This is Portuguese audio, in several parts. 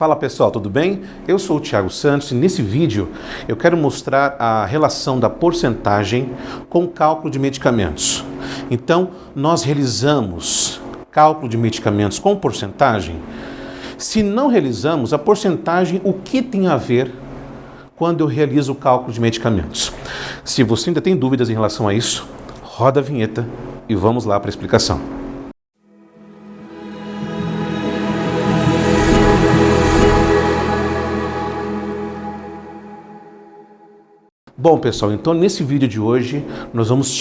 Fala pessoal, tudo bem? Eu sou o Thiago Santos e nesse vídeo eu quero mostrar a relação da porcentagem com o cálculo de medicamentos. Então, nós realizamos cálculo de medicamentos com porcentagem? Se não realizamos, a porcentagem, o que tem a ver quando eu realizo o cálculo de medicamentos? Se você ainda tem dúvidas em relação a isso, roda a vinheta e vamos lá para a explicação. Bom pessoal, então nesse vídeo de hoje nós vamos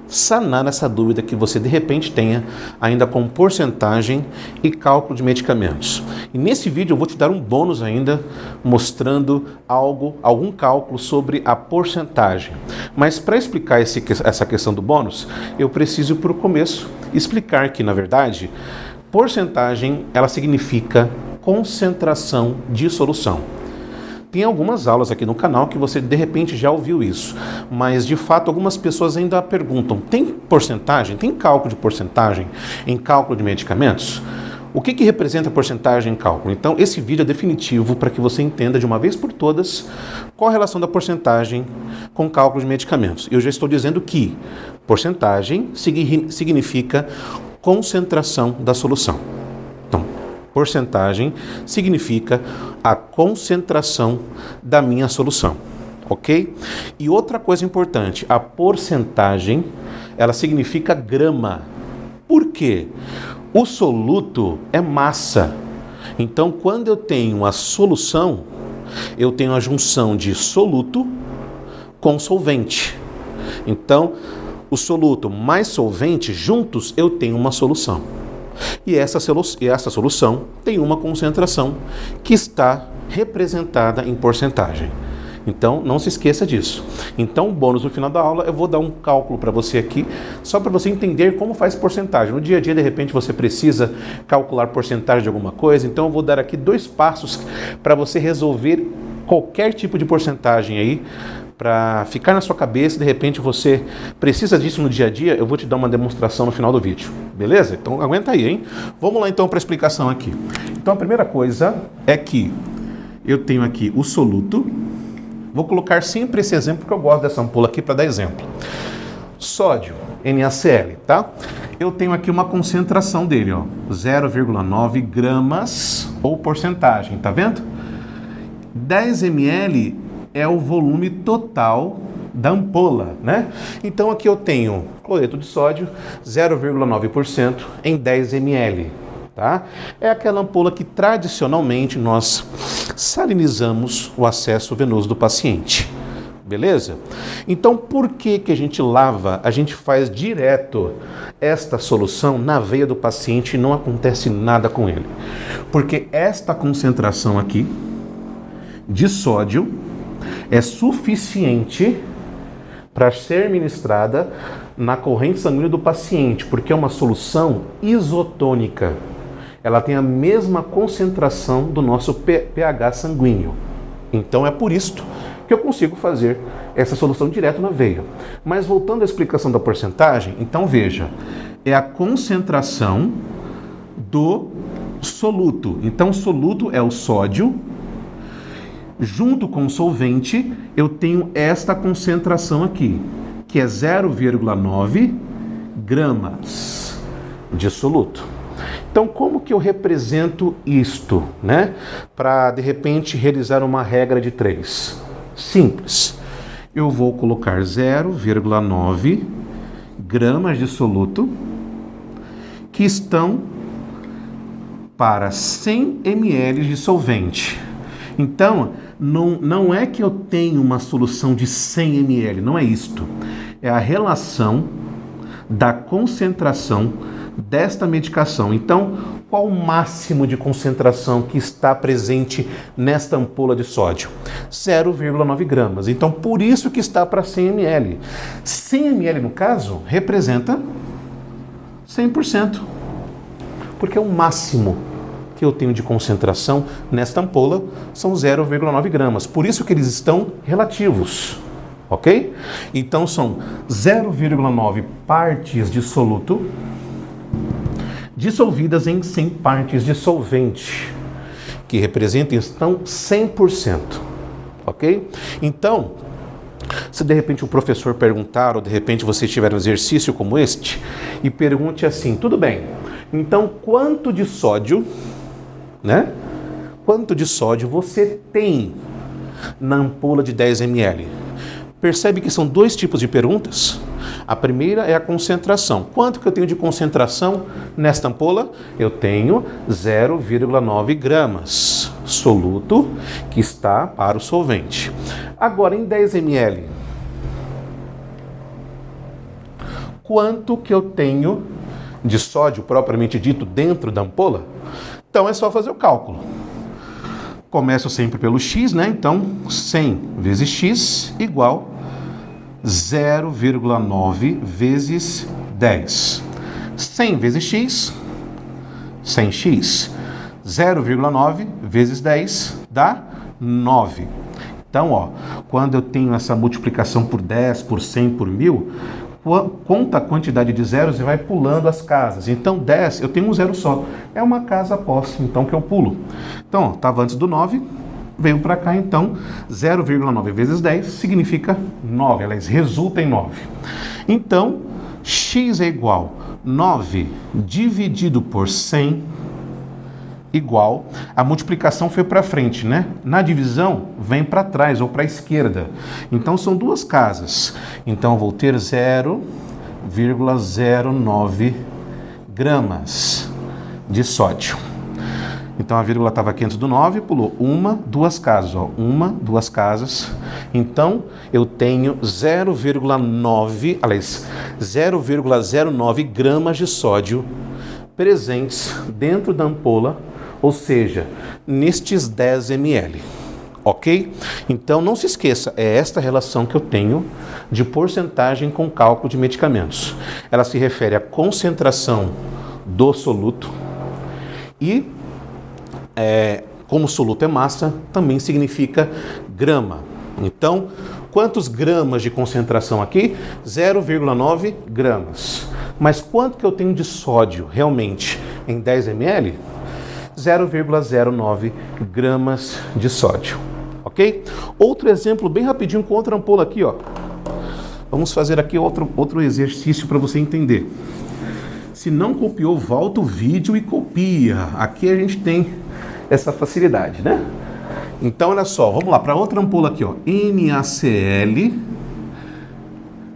sanar essa dúvida que você de repente tenha ainda com porcentagem e cálculo de medicamentos. E nesse vídeo eu vou te dar um bônus ainda mostrando algum cálculo sobre a porcentagem. Mas para explicar essa questão do bônus, eu preciso para o começo explicar que na verdade porcentagem ela significa concentração de solução. Tem algumas aulas aqui no canal que você de repente já ouviu isso, mas de fato algumas pessoas ainda perguntam, tem porcentagem, tem cálculo de porcentagem em cálculo de medicamentos? O que representa porcentagem em cálculo? Então esse vídeo é definitivo para que você entenda de uma vez por todas qual a relação da porcentagem com cálculo de medicamentos. Eu já estou dizendo que porcentagem significa concentração da solução. Porcentagem significa a concentração da minha solução, ok? E outra coisa importante, a porcentagem, ela significa grama. Por quê? O soluto é massa. Então, quando eu tenho a solução, eu tenho a junção de soluto com solvente. Então, o soluto mais solvente, juntos, eu tenho uma solução. E essa solução tem uma concentração que está representada em porcentagem. Então, não se esqueça disso. Então, o bônus no final da aula, eu vou dar um cálculo para você aqui, só para você entender como faz porcentagem. No dia a dia, de repente, você precisa calcular porcentagem de alguma coisa, então eu vou dar aqui 2 passos para você resolver qualquer tipo de porcentagem aí, para ficar na sua cabeça, de repente você precisa disso no dia a dia, eu vou te dar uma demonstração no final do vídeo, beleza? Então aguenta aí, hein? Vamos lá então para a explicação aqui. Então a primeira coisa é que eu tenho aqui o soluto, vou colocar sempre esse exemplo porque eu gosto dessa ampola aqui para dar exemplo. Sódio, NaCl, tá? Eu tenho aqui uma concentração dele, ó, 0,9 gramas ou porcentagem, tá vendo? 10 ml é o volume total da ampola, né? Então aqui eu tenho cloreto de sódio, 0,9% em 10 ml, tá? É aquela ampola que tradicionalmente nós salinizamos o acesso venoso do paciente, beleza? Então por que a gente lava, a gente faz direto esta solução na veia do paciente e não acontece nada com ele? Porque esta concentração aqui de sódio é suficiente para ser ministrada na corrente sanguínea do paciente, porque é uma solução isotônica. Ela tem a mesma concentração do nosso pH sanguíneo. Então é por isso que eu consigo fazer essa solução direto na veia. Mas voltando à explicação da porcentagem, então veja, é a concentração do soluto. Então o soluto é o sódio. Junto com o solvente, eu tenho esta concentração aqui, que é 0,9 gramas de soluto. Então, como que eu represento isto, né? Para, de repente, realizar uma regra de 3. Simples. Eu vou colocar 0,9 gramas de soluto, que estão para 100 ml de solvente. Então, não é que eu tenho uma solução de 100 ml, não é isto. É a relação da concentração desta medicação. Então, qual o máximo de concentração que está presente nesta ampola de sódio? 0,9 gramas. Então, por isso que está para 100 ml. 100 ml, no caso, representa 100%. Porque é o máximo que eu tenho de concentração nesta ampola são 0,9 gramas. Por isso que eles estão relativos, ok? Então são 0,9 partes de soluto dissolvidas em 100 partes de solvente. que representem estão 100%, ok? Então, se de repente o professor perguntar, ou de repente você tiver um exercício como este, e pergunte assim, tudo bem, então quanto de sódio, né? Quanto de sódio você tem na ampola de 10 ml? Percebe que são dois tipos de perguntas? A primeira é a concentração. Quanto que eu tenho de concentração nesta ampola? Eu tenho 0,9 gramas. Soluto que está para o solvente. Agora, em 10 ml, quanto que eu tenho de sódio propriamente dito dentro da ampola? Então é só fazer o cálculo. Começo sempre pelo x, né? Então 100 vezes x igual 0,9 vezes 10. 100 vezes x, 100x. 0,9 vezes 10 dá 9. Então, ó, quando eu tenho essa multiplicação por 10, por 100, por 1000, conta a quantidade de zeros e vai pulando as casas. Então, 10, eu tenho um zero só. É uma casa após, então, que eu pulo. Então, estava antes do 9, veio para cá, então, 0,9 vezes 10 significa 9. Aliás, resulta em 9. Então, x é igual 9 dividido por 100 igual, a multiplicação foi para frente, né? Na divisão, vem para trás ou para a esquerda. Então, são duas casas. Então, eu vou ter 0,09 gramas de sódio. Então, a vírgula estava aqui antes do 9, pulou duas casas, ó. Duas casas. Então, eu tenho 0,09 gramas de sódio presentes dentro da ampola, ou seja, nestes 10 ml, ok? Então, não se esqueça, é esta relação que eu tenho de porcentagem com cálculo de medicamentos. Ela se refere à concentração do soluto e, como o soluto é massa, também significa grama. Então, quantos gramas de concentração aqui? 0,9 gramas. Mas quanto que eu tenho de sódio realmente em 10 ml? 0,09 gramas de sódio, ok? Outro exemplo bem rapidinho com outra ampola aqui, ó. Vamos fazer aqui outro exercício para você entender. Se não copiou, volta o vídeo e copia. Aqui a gente tem essa facilidade, né? Então, olha só, vamos lá, para outra ampola aqui, ó. NaCl,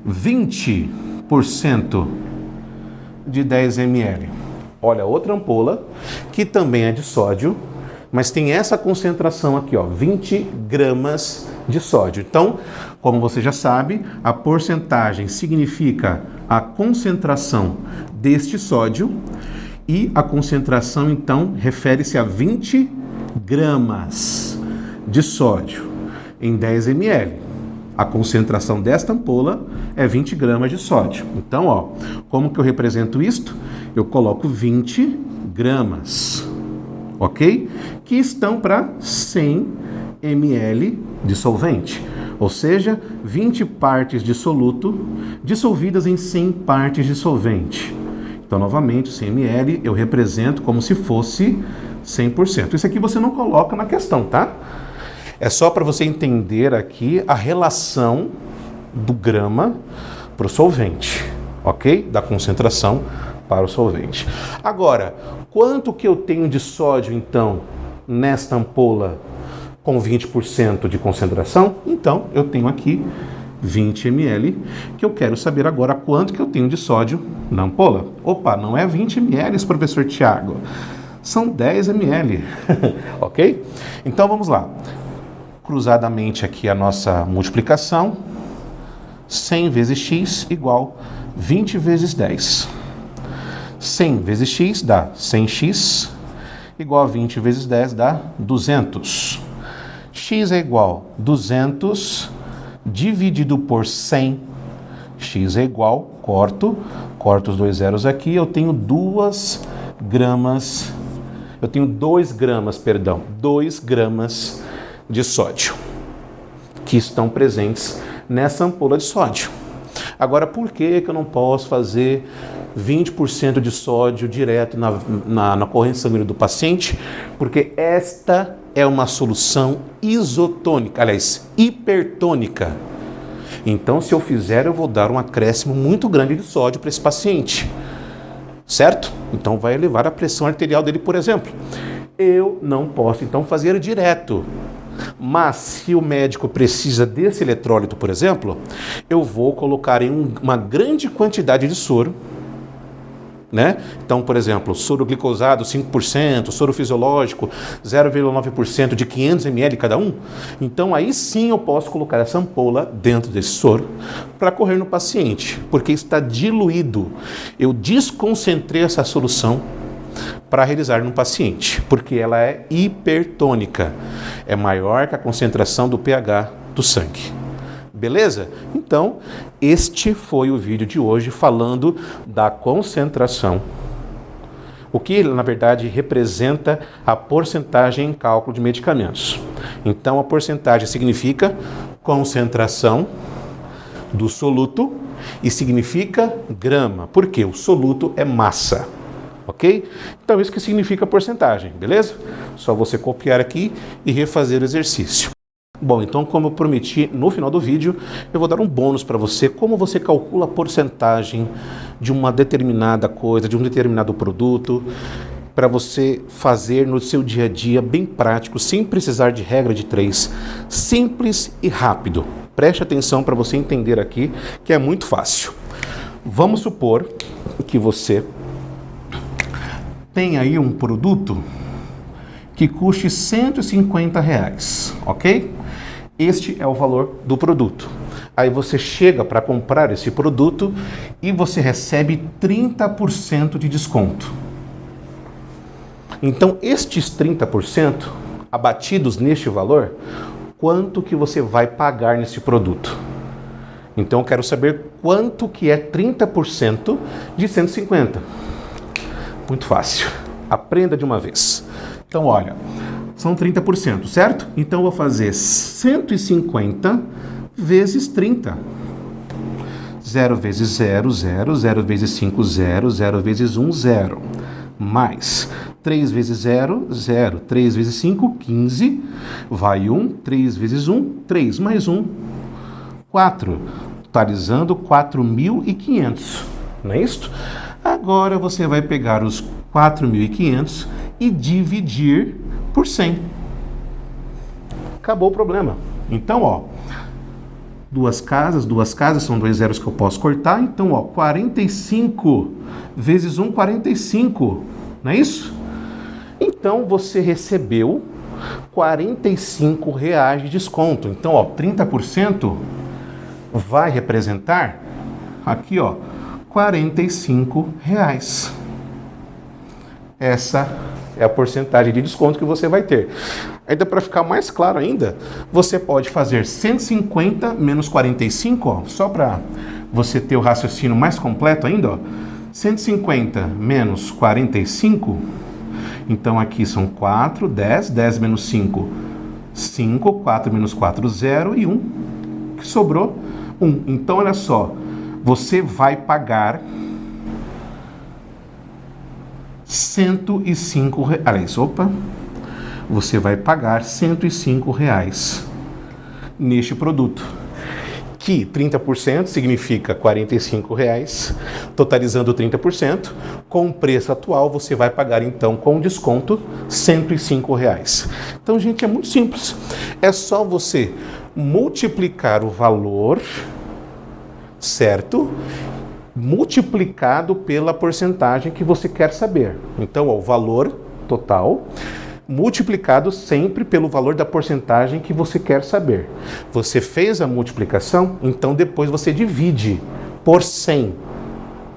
20% de 10 ml. Olha, outra ampola, que também é de sódio, mas tem essa concentração aqui, ó, 20 gramas de sódio. Então, como você já sabe, a porcentagem significa a concentração deste sódio e a concentração, então, refere-se a 20 gramas de sódio em 10 ml. A concentração desta ampola é 20 gramas de sódio. Então, ó, como que eu represento isto? Eu coloco 20 gramas, ok? Que estão para 100 ml de solvente. Ou seja, 20 partes de soluto dissolvidas em 100 partes de solvente. Então, novamente, 100 ml eu represento como se fosse 100%. Isso aqui você não coloca na questão, tá? É só para você entender aqui a relação do grama para o solvente, ok? Da concentração para o solvente. Agora, quanto que eu tenho de sódio, então, nesta ampola com 20% de concentração? Então, eu tenho aqui 20 ml, que eu quero saber agora quanto que eu tenho de sódio na ampola. Opa, não é 20 ml, professor Tiago. São 10 ml, ok? Então, vamos lá. Cruzadamente aqui a nossa multiplicação, 100 vezes x igual 20 vezes 10. 100 vezes x dá 100x, igual a 20 vezes 10 dá 200. X é igual a 200 dividido por 100. X é igual, corto os dois zeros aqui, eu tenho 2 gramas de sódio que estão presentes nessa ampola de sódio. Agora, por que eu não posso fazer 20% de sódio direto na corrente sanguínea do paciente, porque esta é uma solução isotônica, aliás, hipertônica. Então, se eu fizer, eu vou dar um acréscimo muito grande de sódio para esse paciente, certo? Então, vai elevar a pressão arterial dele, por exemplo. Eu não posso, então, fazer direto. Mas, se o médico precisa desse eletrólito, por exemplo, eu vou colocar em uma grande quantidade de soro, né? Então, por exemplo, soro glicosado 5%, soro fisiológico 0,9% de 500 ml cada um. Então, aí sim eu posso colocar essa ampola dentro desse soro para correr no paciente, porque está diluído. Eu desconcentrei essa solução para realizar no paciente, porque ela é hipertônica, é maior que a concentração do pH do sangue. Beleza? Então, este foi o vídeo de hoje falando da concentração, o que, na verdade, representa a porcentagem em cálculo de medicamentos. Então, a porcentagem significa concentração do soluto e significa grama, porque o soluto é massa, ok? Então, isso que significa porcentagem, beleza? Só você copiar aqui e refazer o exercício. Bom, então, como eu prometi, no final do vídeo, eu vou dar um bônus para você, como você calcula a porcentagem de uma determinada coisa, de um determinado produto, para você fazer no seu dia a dia bem prático, sem precisar de regra de 3, simples e rápido. Preste atenção para você entender aqui, que é muito fácil. Vamos supor que você tem aí um produto que custe R$150, ok? Este é o valor do produto. Aí você chega para comprar esse produto e você recebe 30% de desconto. Então, estes 30% abatidos neste valor, quanto que você vai pagar nesse produto? Então, eu quero saber quanto que é 30% de 150. Muito fácil. Aprenda de uma vez. Então, olha, são 30%, certo? Então, eu vou fazer 150 vezes 30. 0 vezes 0, 0. 0 vezes 5, 0. 0 vezes 1, 0. Mais 3 vezes 0, 0. 3 vezes 5, 15. Vai 1. 3 vezes 1, 3. Mais 1, 4. Totalizando 4.500. Não é isso? Agora, você vai pegar os 4.500 e dividir por 100. Acabou o problema. Então, ó, duas casas, são 2 zeros que eu posso cortar. Então, ó, 45 vezes 1, 45. Não é isso? Então, você recebeu R$45 de desconto. Então, ó, 30% vai representar aqui, ó, R$45. Essa é a porcentagem de desconto que você vai ter. Ainda para ficar mais claro ainda, você pode fazer 150 menos 45, ó, só para você ter o raciocínio mais completo ainda, ó. 150 menos 45, então aqui são 4, 10, 10 menos 5, 5, 4 menos 4, 0 e 1, que sobrou 1. Então, olha só, você vai pagar R$105. Você vai pagar R$105 neste produto. Que 30% significa R$45, totalizando 30%. Com o preço atual, você vai pagar, então, com desconto, R$105. Então, gente, é muito simples. É só você multiplicar o valor, certo? Multiplicado pela porcentagem que você quer saber. Então, ó, o valor total multiplicado sempre pelo valor da porcentagem que você quer saber. Você fez a multiplicação, então depois você divide por 100.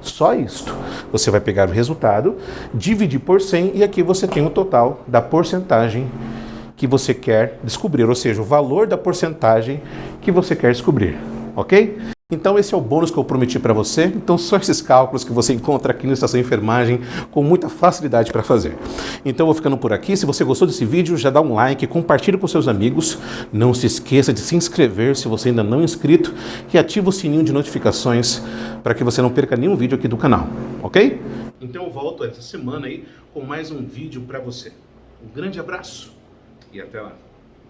Só isto. Você vai pegar o resultado, dividir por 100 e aqui você tem o total da porcentagem que você quer descobrir, ou seja, o valor da porcentagem que você quer descobrir. Ok? Então esse é o bônus que eu prometi para você. Então são esses cálculos que você encontra aqui na Estação Enfermagem com muita facilidade para fazer. Então eu vou ficando por aqui. Se você gostou desse vídeo, já dá um like, compartilhe com seus amigos. Não se esqueça de se inscrever se você ainda não é inscrito e ativa o sininho de notificações para que você não perca nenhum vídeo aqui do canal, ok? Então eu volto essa semana aí com mais um vídeo para você. Um grande abraço e até lá.